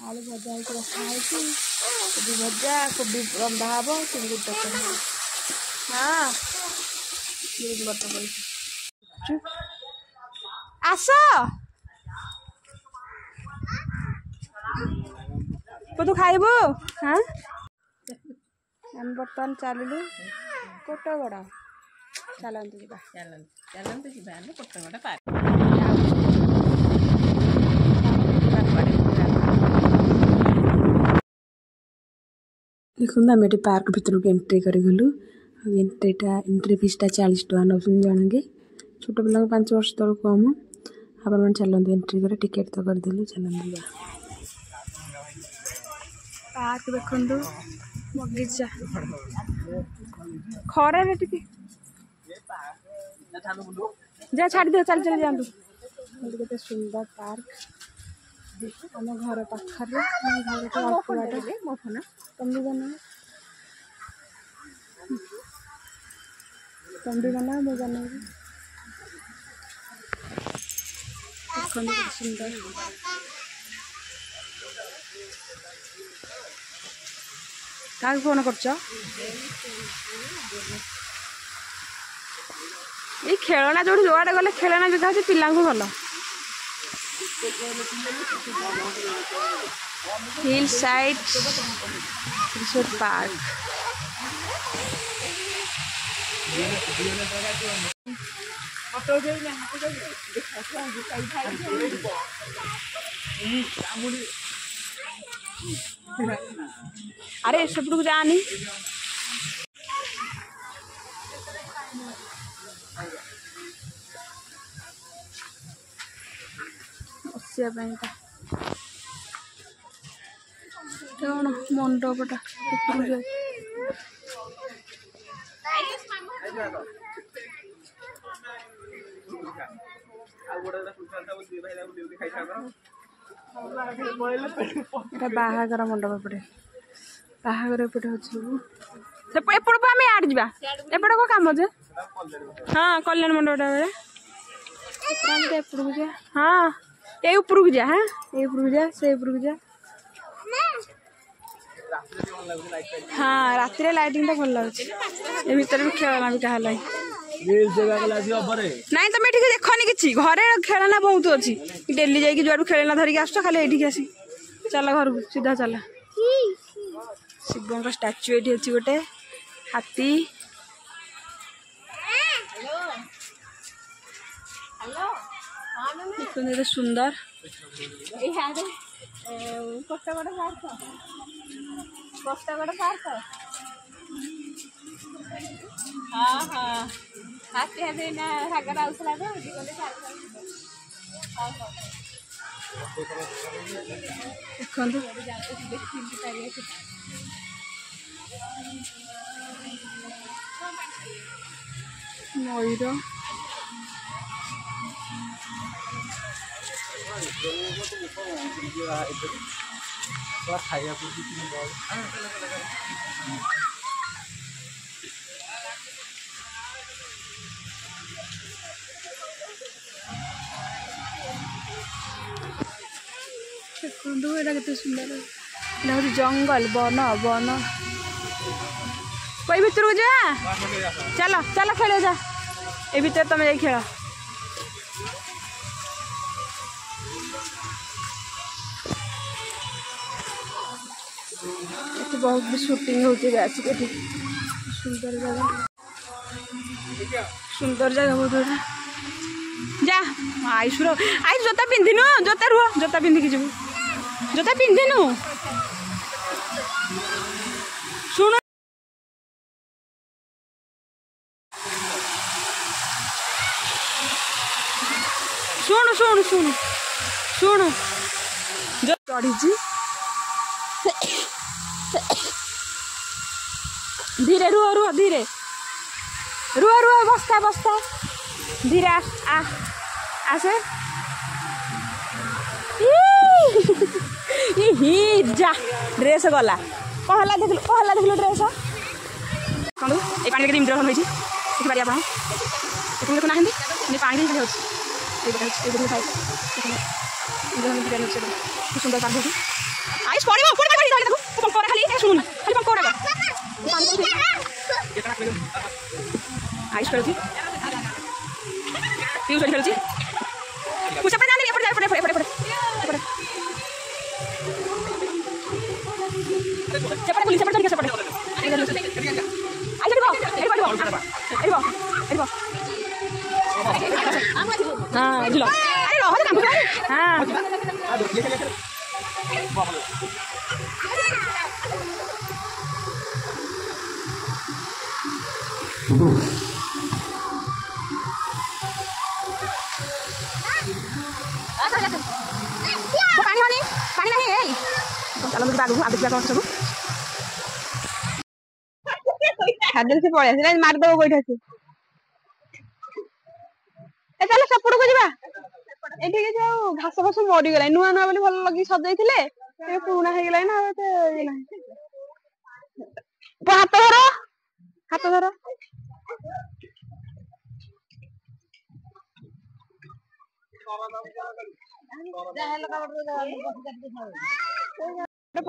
आलू भजा होकर रखा है कोबी भजा कोबी रंधा हे चिंगुड़ी तक हाँ आस तू खाइबू हाँ बर्तमान चलू कोटगड़ चलते कोटगड़ पार्क देखो आम ये पार्क भर को एंट्री करगलु एंट्री फीसटा 40 टका नौ जन छोट पिला 5 वर्ष तक कम आप चलते एंट्री कर टिकेट तो करदेलु चलते पार्क देखु बगीचा खरा जा छाड़ दियो चल चल जातु केते सुंदर पार्क आम घर पाखर घर तो अल्प बाट तुम भी बना मैं बनाऊंगी सुंदर क्या फोन कर खेलना जो जुआड़े गले खेलना बिका पिला भल हिल साइड रिसोर्ट पार्क अरे सब जानी कौन मंडपटा बाहागर मंडप एपटे बाहागर एपटे एपट आम आड़ जा एपटे कौन कम जे हाँ कल्याण मंडपटा बेले एपट जा हाँ ये ऊपर को जा हाँ ये ऊपर को जा से ऊपर को जा हाँ रात लाइटिंग टा भल लगे भीतर भी खेलना भी क्या नाई तुम ये देखनी कि घरे खेलना बहुत अच्छी डेली जाकि जुआड़ खेलना धरिक आस खाली ये आसी चल घर को सीधा चल शिव का स्टाच्यू ये अच्छी गोटे हाथी देखते सुंदर कोटगड़ पार्क हाँ हाँ हाथी हाथी सागर आउला देखो मयूर देखो सुंदर हूँ जंगल वन वन कोई भीतर को जा चलो चलो खेल जा ये भीतर तुम जा खेल बहुत भी शूटिंग होती है सुंदर जगह बहुत बड़ा जा आयुष आयुष जोता पिंधिनु जोता रुह जोता पिंधिकी जीव जोता पिंधिनु शुण शुण शुण शुण शुण जो चढ़ी धीरे रुह रुह धीरे रुह रुह बस्ता बस्ता धीरे आसे ही जा ड्रेस गला कहला देखल ड्रेस कौन ये पानी के इंद्रधन होती देखिए आप देखो ना पानी खाली सुंदर पार्क आइस पड़िबो पुणी मारी धरि देखु पंखा खाली ए सुनु खाली पंखा उडा आइस खेलुची ट्यूशन खेलुची कुछ पे जाने एपड़ एपड़ एपड़ एपड़ सेपड़ पुलिस सेपड़ सेपड़ आई जड़बो एड़बो हां झुलो अरे रहो काम हां पानी होनी पानी नहीं है चलो मुझे आगु आगु जाकर सब खादल से पळे आसे मार दो बैठा से ए चलो सपड़ को जीवा एठी के जाओ घास घास मरी गेला नुआ नुआ बोली भल लगी सजाई थिले ए पुराना हे गेला ना एते नहीं हाथ धरो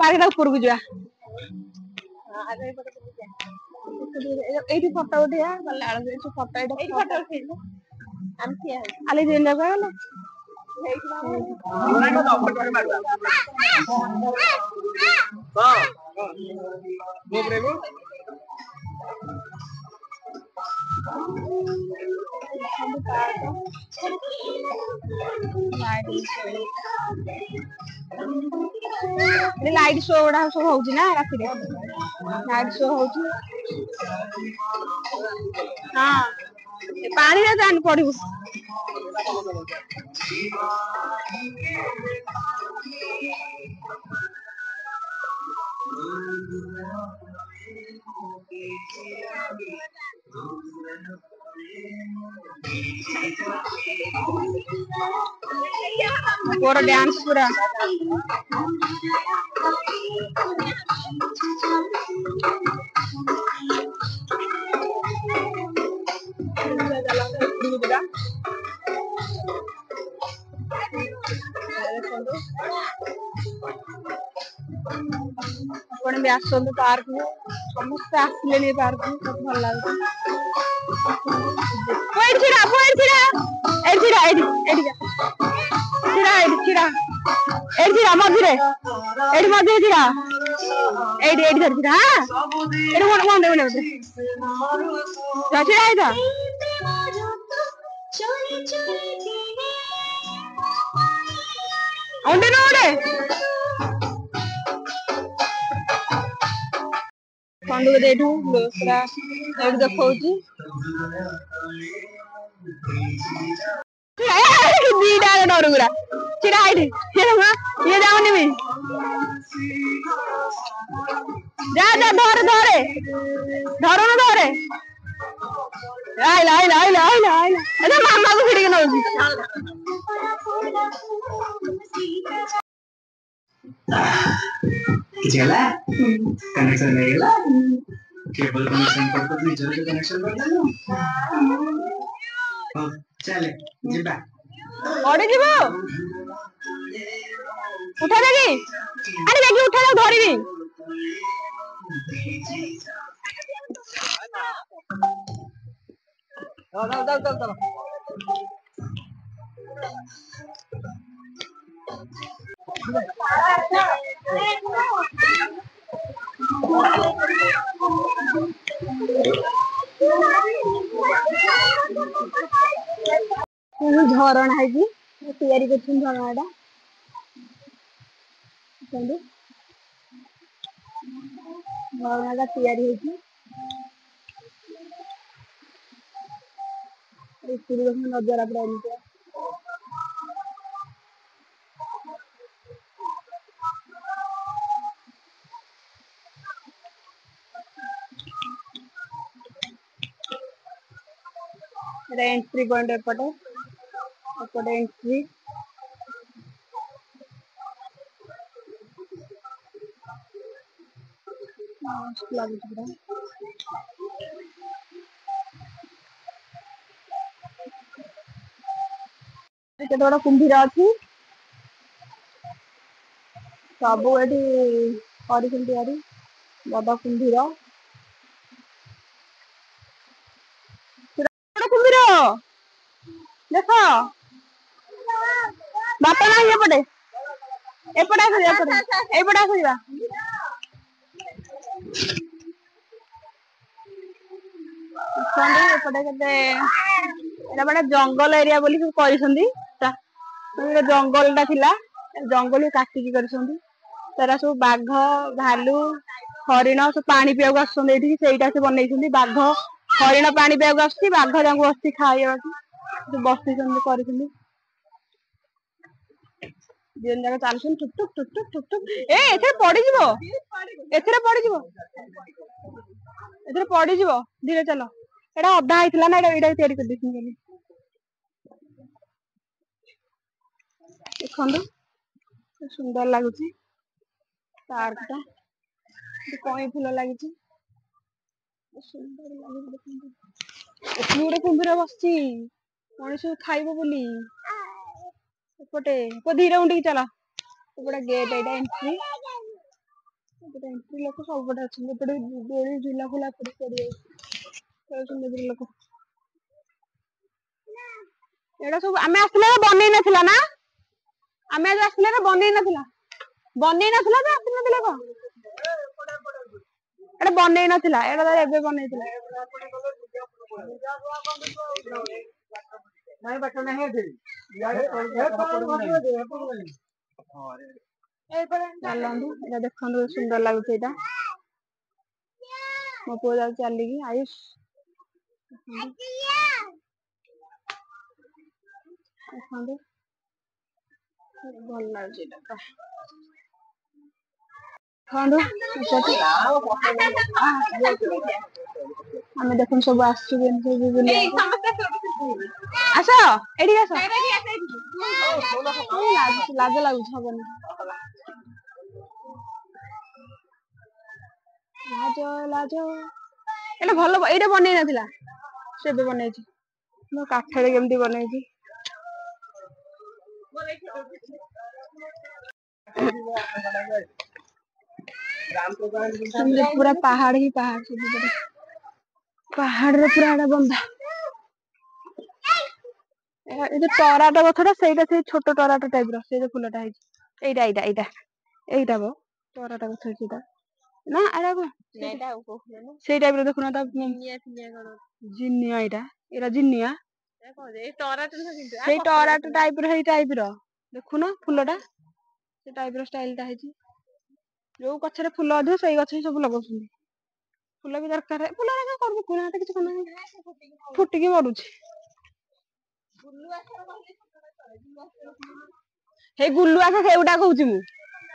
पारिटा ऊपर को जा फटो उठिया फटो आली दिन गला लाइट शो गुड़ा सब हो राति लाइट शो हो हाँ पानी जान पड़ू पूरा डांस पूरा भी आसत पार्क समस्त आसिले पार्क बहुत भल लगे मझे मझे छिड़ा धरी छिड़ा हाँ छिड़ा उंडे नोड़े पंडु देठू लोसरा एड देखौची दीडा डरुगरा चिड़ा आइडी हेमा ये जाओनी में जा जा धरे धरो ना धरे आइला अरे मामा को फिर के नौजी किचला कनेक्शन रहेगा केबल कनेक्शन करके नीचे से कनेक्शन कर देना हां चले जिबा ओडे जीवो उठा देगी अरे देगी उठा दो धरी भी चलो झरणा है कि तैयारी करछन झरणाटा चंदू झरणाटा तैयारी है कि इस पूरी नजर अपना इनके एंट्री पॉइंट एपटे एंट्री केते बड़ा कुंभीर अछि ସବୁ ଏଠି କରିଛନ୍ତି ତିଆରି ବଡ କୁମ୍ଭୀର କୁମ୍ଭୀର ଦେଖ ବାପା ନାହିଁ ଏପଟେ ଏପଟେ ଆସ ଏପଟେ ଆସିବା ଏପଟେ କେତେ ଏଇଟା ଗୋଟେ ଜଙ୍ଗଲ ଏରିଆ ବୋଲି ସବୁ କରିଛନ୍ତି ଜଙ୍ଗଲ ଟା ଥିଲା ଜଙ୍ଗଲକୁ କାଟିକି କରିଛନ୍ତି ସେରା ସବୁ ବାଘ ଭାଲୁ ହରିଣ ସବୁ ପାଣି ପିଇବାକୁ ଆସୁଛନ୍ତି ଏଇଠିକି ସେଇଟା ସେ ବନେଇଛନ୍ତି ବାଘ ହରିଣ ପାଣି ପିଇବାକୁ ଆସୁଛି ବାଘ ତାଙ୍କୁ ବସିଛି ଖାଇବାକୁ ବସିଛନ୍ତି କରିଛନ୍ତି ଦି ଜଣ ଯାକ ଚାଲୁଛନ୍ତି ଠୁକ୍ ଠୁକ୍ ଠୁକ୍ ଠୁକ୍ ଠୁକ୍ ଠୁକ୍ ଏଥିରେ ପଡିଯିବ ଏଥିରେ ପଡିଯିବ ଧୀରେ ଚାଲ ଏଇଟା ଅଧା ହେଇଥିଲା ନା ଏଇଟା ତିଆରି କରିଦେଇଛନ୍ତି ଦେଖନ୍ତୁ ସୁନ୍ଦର ଲାଗୁଛି ପାର୍କ ଟା କଇଁ ଫୁଲ ଲାଗିଛି ସୁନ୍ଦର ଲାଗୁଛି ଦେଖନ୍ତୁ ଏଠି ଗୋଟେ କୁମ୍ଭୀର ବସିଛି ମଣିଷକୁ ଖାଇବ ବୋଲି ଏପଟେ ଧୀରେ ଉଣ୍ଡିକି ଚାଲ ଏପଟେ ଗେଟ୍ ଏଇଟା ଏଣ୍ଟ୍ରି ଏଣ୍ଟ୍ରି ଲୋକ ସବୁପଟେ ଅଛନ୍ତି ଏପଟେ ଦୋଳି ଝୁଲା ଫୁଲା ଏପଟେ ପଡିଯାଇଛି ଲୋକ ଏଇଟା ସବୁ ଆମେ ଆସିଲେ ବନେଇ ନଥିଲା ନା ଆମେ ଆଜି ଆସିଲେ ବନେଇ ନଥିଲା ତ ଆସିନଥିଲେ କଣ ଏଟା ବନେଇ ନଥିଲା ଏଇଟା ଏବେ ବନେଇଥିଲା ଚାଲନ୍ତୁ ଏଇଟା ଦେଖନ୍ତୁ ସୁନ୍ଦର ଲାଗୁଛି ଏଇଟା ମୋ ପୁଅ ଯାଉଛି ଚାଲିକି ଆୟୁଷ ଦେଖନ୍ତୁ ଭଲ ଲାଗୁଛି ଏଇଟା ଆମେ ଦେଖୁନୁ ସବୁ ଆସିଛୁ ଆସ ଏଇଠି ଆସ ଲାଜ ଲାଗୁଛି ହବନି ଲାଜ ଏଇଟା ଭଲ ଏଇଟା ବନେଇ ନଥିଲା ସେ ଏବେ ବନେଇଛି ମୋ କାଠରେ କେମିତି ବନେଇଛି ପୁରା ପାହାଡ ହିଁ ପାହାଡ ପାହାଡରେ ପୁରା ଏଟା ବନ୍ଧା ଏଇ ଯୋଉ ଟରାଟ ଗଛଟା ସେଇଟା ସେଇ ଛୋଟ ଟରାଟ ଟାଇପ ର ସେଇ ଯୋଉ ଫୁଲଟା ହେଇଛି ଏଇଟା ବ ଟରାଟ ଗଛ ହେଇଛି ଏଇଟା ନା ସେଇ ଟାଇପ ର ଦେଖୁନ ଜିନିଆ ଏଇଟା ଜିନିଆ ସେଇ ଟରାଟ ଟାଇପ ର ଦେଖୁନ ଫୁଲଟା ସେ ଟାଇପ ର ଷ୍ଟାଇଲ ଟା ହେଇଛି ଯୋଉ ଗଛରେ ଫୁଲ ଅଧିକ ସେଇ ଗଛ ହିଁ ସବୁ ଲଗାଉଛନ୍ତି ଫୁଲ ବି ଦରକାର ଫୁଲ କିଛି ଫୁଟିକି ମରୁଛି ହେଇ ଗୁଲୁ ଆସ ସେଇଗୁଟା କହୁଛି ମୁଁ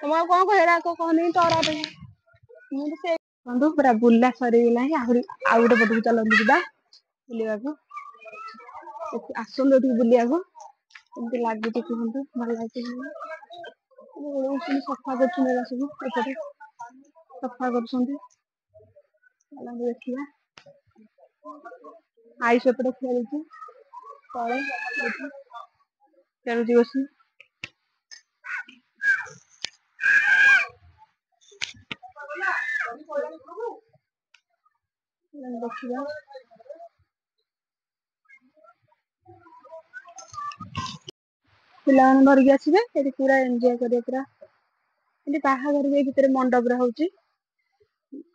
ତମ ଆଉ କଣ କହରା କହନି ଟରାଟ ବନ୍ଧୁ ପୁରା ବୁଲା ସରିଗଲାଣି ଆହୁରି ଆଉ ଗୋଟେ ପଟକୁ ଚାଲନ୍ତୁ ଯିବା ବୁଲିବାକୁ ଆସନ୍ତୁ ଏଠିକି ବୁଲିବାକୁ ଏମିତି ଲାଗୁଛି କୁହନ୍ତୁ ଭଲ ଲାଗୁଛି ସଫା କରୁଛନ୍ତି ସବୁ ଏପଟେ ସଫା କରୁଛନ୍ତି ଦେଖିବା ଆଇ ସେପଟେ ଖେଳୁଛି ତଳେ ଖେଳୁଛି ବସି ଦେଖିବା ପିଲାମାନେ ଧରିକି ଆସିବେ ସେଠି ପୁରା ଏଞ୍ଜୟ କରିବେ ପୁରା ଏଠି ବାହାଘର ବି ଭିତରେ ମଣ୍ଡପରେ ହଉଛି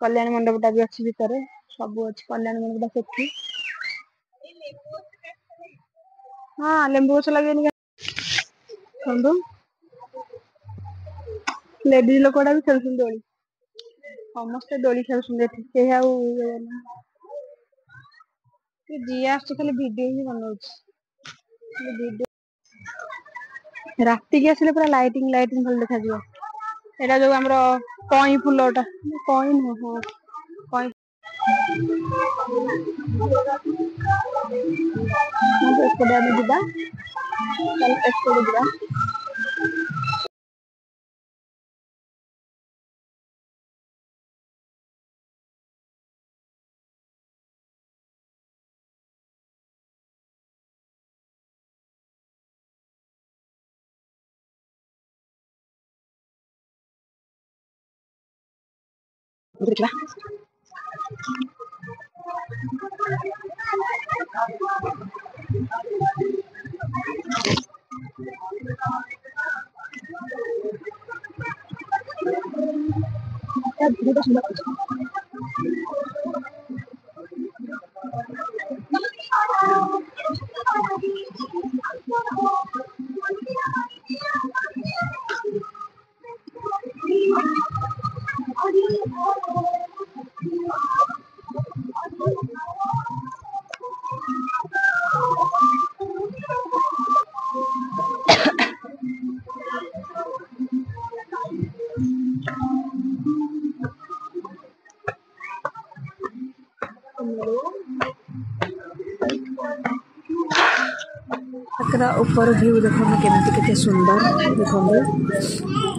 କଲ୍ୟାଣ ମଣ୍ଡପ ଟା ବି ଅଛି ଭିତରେ ସବୁ ଅଛି କଲ୍ୟାଣ ମଣ୍ଡପ ଟା ସେଠି ହଁ ଲେମ୍ବୁ ଗଛ ଲଗେଇନି ଲେଡିଜ ଲୋକ ଗୁଡା ବି ଖେଳୁଛନ୍ତି ଦୋଳି ସମସ୍ତେ ଦୋଳି ଖେଳୁଛନ୍ତି ଏଠି କେହି ଆଉ ଯିଏ ଆସୁଛି ଖାଲି ଭିଡିଓ ହିଁ ବନଉଛି ରାତିକି ଆସିଲେ ପୁରା ଲାଇଟିଙ୍ଗ ଭଲ ଦେଖାଯିବ ଏଇଟା ଯୋଉ ଆମର କଇଁ ଫୁଲଟା କଇଁ ନୁହଁ କଇଁ ଏପଟେ ଆମେ ଯିବା ଏପଟେ ଯିବା ଦେଖିବା। ऊपर व्यू देखो केमती केते सुंदर देखो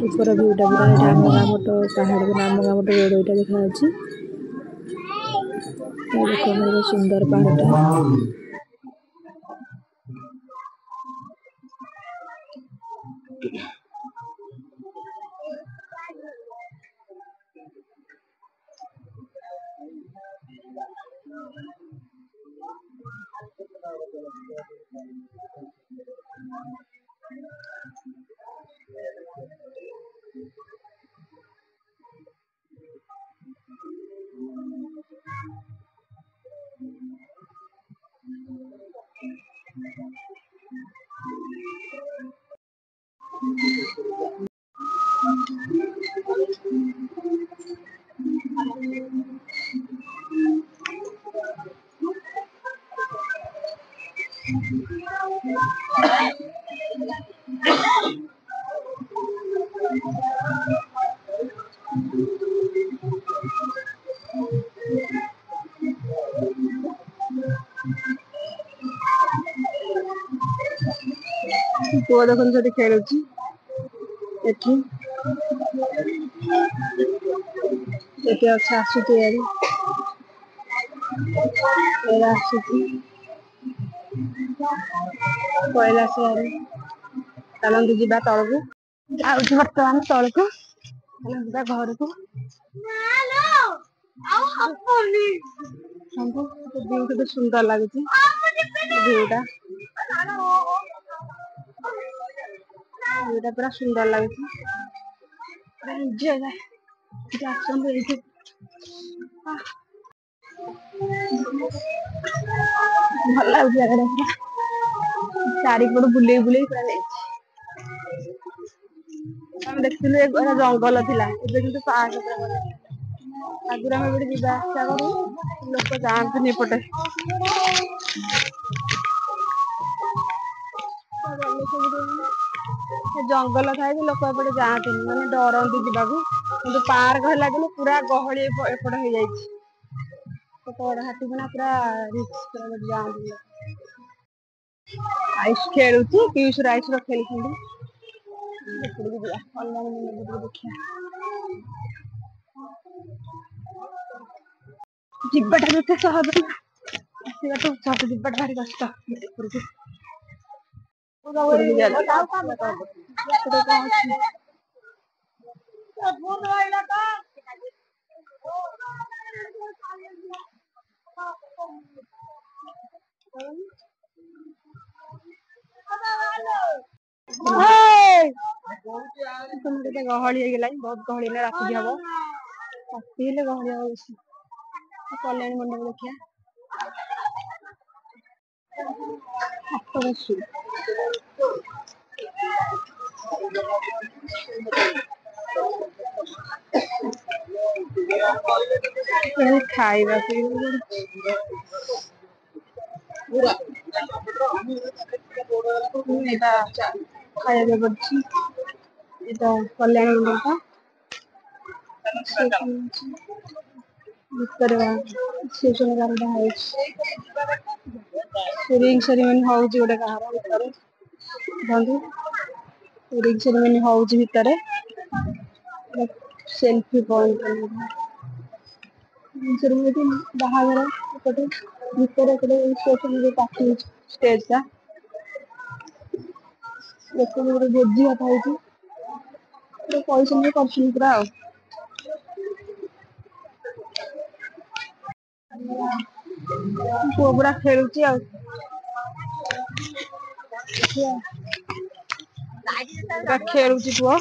ऊपर व्यूटा पूरा ये आम गाँ मट पहाड़ को आम गाँ मट रोड यहाँ देखा देखो सुंदर पहाड़टा। पुआ देखो से खेलुची एठी एठी अच्छा आसुची यारी एरा आसुची कोयला से यारी चलंतु जिबा तळकु आउची वर्तमान तळकु चलंतु जिबा घर को नालो आउ हपनी हमको व्यू केते सुंदर लागुची व्यूटा व्यूटा पूरा सुंदर लागुची जगह जासन एठी भल लाଗୁଛି ଜାଗାଟା ଚାରିପଟ ବୁଲେଇ ବୁଲେଇ ପୁରା ଯାଇଛି। ଆମେ ଦେଖିଥିଲୁ ଏଗୁଡା ଜଙ୍ଗଲ ଥିଲା ଏବେ କିନ୍ତୁ ପାହାଡ ପୁରା ଗଲା। ଆଗରୁ ଆମେ ଏପଟେ ଯିବା ଆସିବା କରୁ ଲୋକ ଯାଆନ୍ତିନି ଏପଟେ ଜଙ୍ଗଲ ଥାଏ ଯେ ଲୋକ ଏପଟେ ଯାଆନ୍ତିନି ମାନେ ଡରନ୍ତି ଯିବାକୁ କିନ୍ତୁ ପାର୍କ ହେଲା ଦିନୁ ପୁରା ଗହଳି ଏପଟ ହେଇଯାଇଛି। ବଡ ହାତୀ ପୁରା ପୁରା ଯାଆନ୍ତି ଆଇସ୍ ଖେଳୁଛି ପିୟୁଷ ଆଇସ୍ ର ଖେଳିଛନ୍ତି ଦେଖିବା ଦେଖିବା ଯିବାଟା ଯେତେ ସହଜ ଆସିବାଟା ସହଜ ଯିବାଟା ଭାରି କଷ୍ଟ ଉପରକୁ ଗହଳି ହେଇଗଲାଣି ବହୁତ ଗହଳି ନା ରାତିକି ହବ ରାତି ହେଲେ ଗହଳି ହବ ବେଶୀ କଲ୍ୟାଣୀ ମଣ୍ଡପ ଦେଖିବା ଖାଇବା ଖାଇବା ପଡୁଛି ଏଇଟା କଲ୍ୟାଣୀ ମଣ୍ଡପ ଭିତରେ ରିଙ୍ଗ ସେରିମନି ହଉଛି ଗୋଟେ କାହାର ଭିତରେ ରିଙ୍ଗ ସେରିମନି ହଉଛି ଭିତରେ ସେଲ୍ଫି ପଏଣ୍ଟ ବାହାଘର ଏପଟେ ଭିତରେ ଏପଟେ ଷ୍ଟେଜ ଟା ଲୋକଙ୍କୁ ଗୋଟେ ଭୋଜି ଭାତ ହଉଛି ପଇସା ନେଇ କରୁଛନ୍ତି ପୁରା ଆଉ ପୁଅ ପୁରା ଖେଳୁଛି ଆଉ ପୁରା ଖେଳୁଛି ପୁଅ।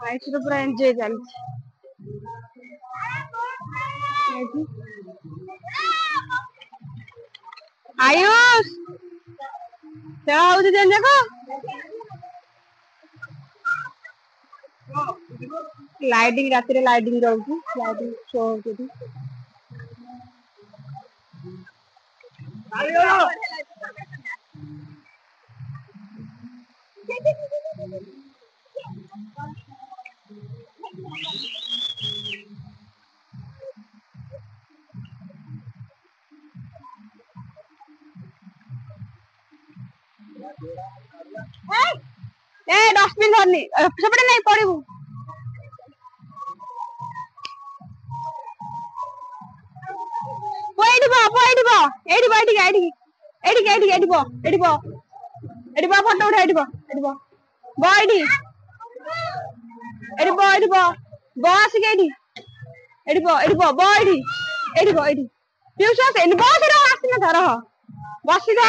ଆଇସିର ପୁରା ଏନ୍ଜୟ ଚାଲିଛି ଏଇଠି। ଆୟୁଷ ଖେଳ ହଉଛି ଦିନ ଯାକ। ଲାଇଟିଂ ରାତିରେ ଲାଇଟିଂ ରହୁଛି, ଲାଇଟିଂ ଶୋ ହଉଛି ଏଠି। ଏ ଡଷ୍ଟବିନ ଧରନି ସେପଟେ ନାଇଁ ପଡିବୁ। ଏଇଠି ବ ଏଇଠି ବ ଏଇଠି ବ ଏଇଠିକି ଏଇଠିକି ଏଇଠିକି ଏଇଠି ବ ଏଇଠି ବ ଏଇଠି ବ ଫଟୋ ଉଠା ଏଇଠି ବ ଏଇଠି ବ ଏଇଠି ଏଇଠି ବ ଏଇଠି ବ ଆସିକି ଏଇଠି ଏଇଠି ବ ଏଇଠି ବ ଏଇଠି ଏଇଠି ବ ଏଇଠି ପିଉସୁ ଆସେ ଏଇଠି ବସ ରହ ଆସିନଥା ରହ ବସିଥା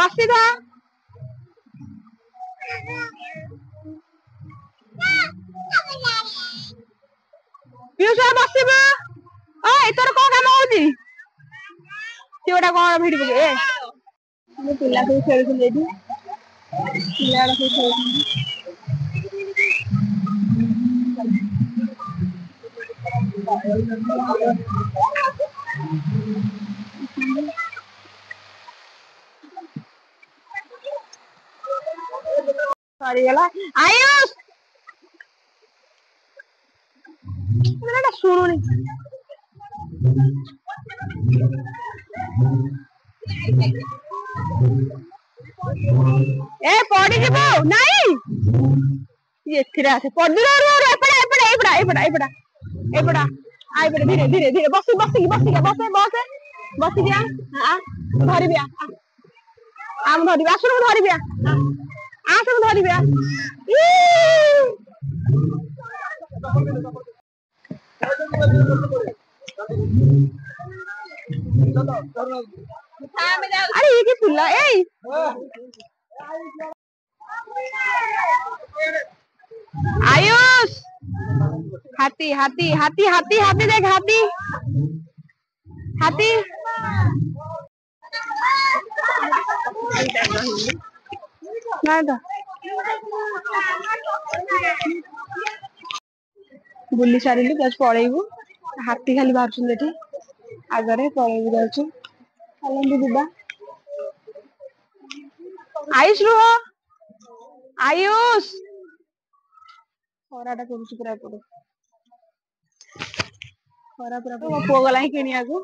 ବସିଥା। ପିଉସୁ ବସିବୁ। ଓଇ ତୋର କଣ କାମ ହଉଛି? ସେ ଗୋଟା କଣ ଭିଡି ପକେଇବେ। ପିଲା ସବୁ ଖେଳୁଛନ୍ତି ଏଇଠି, ପିଲା ଗୁଡା ସବୁ ଖେଳୁଛନ୍ତି। ସରିଗଲା ଆୟୁଷ ଶୁଣୁନି। ଏ ପଡିଯିବୁ ନାଇଁ ଏଥିରେ ଆସେ ପଡିଯିବୁ ଏପଟା ଏପଟା ଏଇପଟା ଏଇପଟା ଏଇପଟା ଏଇପଟା ଆଇପଟେ ଧୀରେ ଧୀରେ ଧୀରେ ବସି ବସିକି ବସିକି ବସେ ବସେ ବସିକି ଆ ଧରିବି ଆ ମୁଁ ଧରିବି ଆସୁନୁ ମୁଁ ଧରିବି ଆସେ ମୁଁ ଧରିବି ଆ ଆରେ ଇଏ କି ପିଲା ଏଇ आयुष हाथी हाथी हाथी हाथी हाथी देख हाथी हाथी ना तो बुली सारिलु बस पळेइबु हाथी खाली बाहर एठी आगरे पळेइबु जाउछु चलंतु जिबा आयुष रुह आयुष खराटा करूची पुरा एपटे खरा पुरा पुଅ गला किनियाकू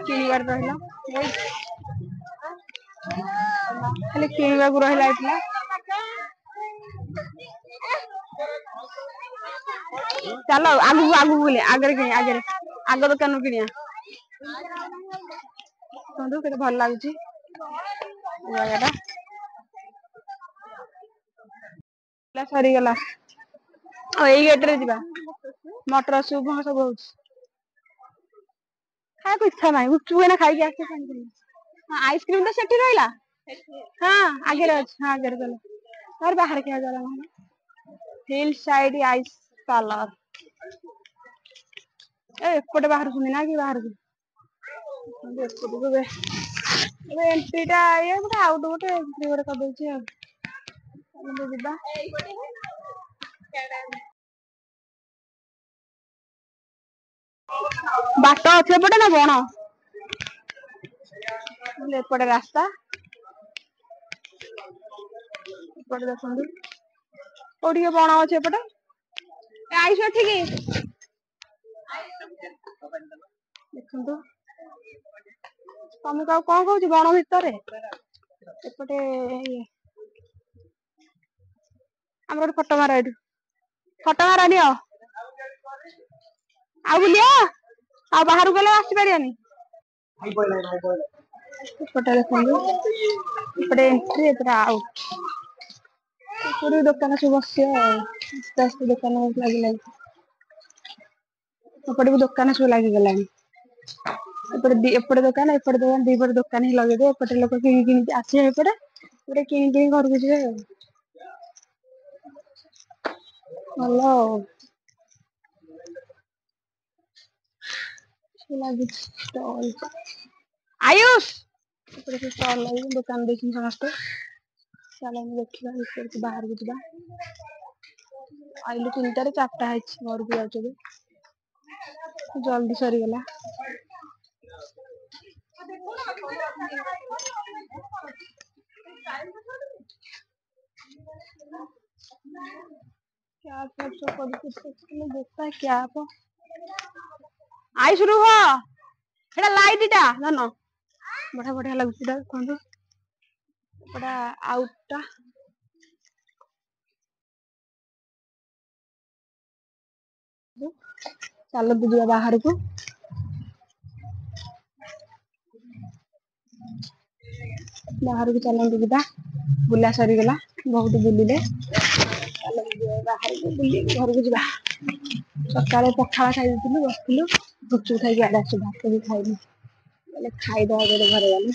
किଣିବାର ରହିଲା ଖାଲି କିଣିବାକୁ ରହିଲା ଏଇଥିଲା ଚାଲ ଆଗକୁ ଆଗକୁ ବୁଲେ ଆଗରେ କିଣି ଆଗରେ ଆଗ ଦୋକାନରୁ କିଣିଆ କେତେ ଭଲ ଲାଗୁଛି ଜାଗାଟା ସରିଗଲା ଆଉ ଏଇ ଗେଟରେ ଯିବା ମଟର ସୁପ୍ ସବୁ ହଉଛି ଖାଇବାକୁ ଇଚ୍ଛା ନାହିଁ ଗୁପଚୁପ ଏଇନା ଖାଇକି ଆସିଛି ଆଇସ୍କ୍ରିମ ତ ସେଠି ରହିଲା ହଁ आगे ଅଛି ହଁ आगे चलो और बाहर क्या जा रहा है हिल साइड आइस पार्लर एपटे बाहर सुनी ना कि बाहर एंट्री टा ये गोटे आउट गोटे एंट्री गोटे कर दउची आ ଯିବା ବାଟ ଅଛି ଏପଟେ ନା ବଣ ଏପଟେ ରାସ୍ତା ଏପଟେ ଦେଖନ୍ତୁ କୋଉଠି ବଣ ଅଛି ଏପଟେ ଆଇସ ଏଠିକି ଦେଖନ୍ତୁ ତମକୁ ଆଉ କଣ କହୁଛି ବଣ ଭିତରେ ଏପଟେ ଆମର ଗୋଟେ ଫଟୋ ମାର ଏଇଠୁ ଫଟୋ ମାର ନିଅ ଆଉ ବୁଲିଆ ଆଉ ବାହାରକୁ ଗଲେ ଆସିପାରିବାନି ଏପଟେ ଦେଖନ୍ତୁ ଏପଟେ ଏଣ୍ଟ୍ରି ଏପଟେ ଆଉଟ पूरी दुकान सब बस दुकान लगे एपटे भी दुकान सब लगी गला एपटे दुकान दीपट दुकान ही लगे एपटे लोग कि आसे एपटे पूरे कि घर को जी हेलो लगे स्टॉल आयुष स्टॉल लगे दुकान देखी समस्त चलो देखा बाहर को जा आइलु 3टा 4टा है घर को जाऊँ जल्दी सरीगला क्या क्या आई शुरू हो लाइट टा जान बढ़िया बढ़िया लगुच कौन बड़ा आउटा चलो बुझा बाहर को चलते जा बुला सरीगला बहुत बुलिले चलो बाहर को बुल घर को जा सकाଳେ ପଖାଳ ଖାଇ ଦେଇଥିଲୁ ବସିଥିଲୁ ଗୁପଚୁପ ଖାଇକି ଆଡେ ଆସିଛୁ ଭାତ ବି ଖାଇନି ଖାଇଦବା ଗୋଟେ ଘରେ ଗଲେ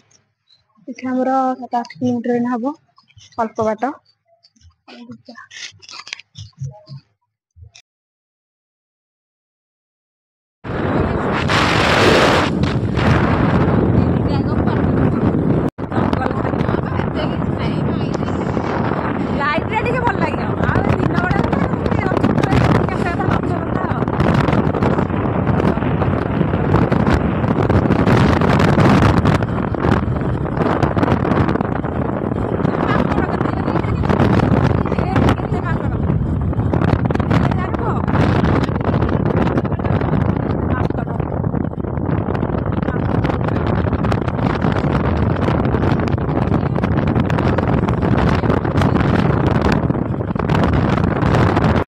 ଏଠି ଆମର 7-8 କିଲୋମିଟର ହବ ଅଳ୍ପ ବାଟ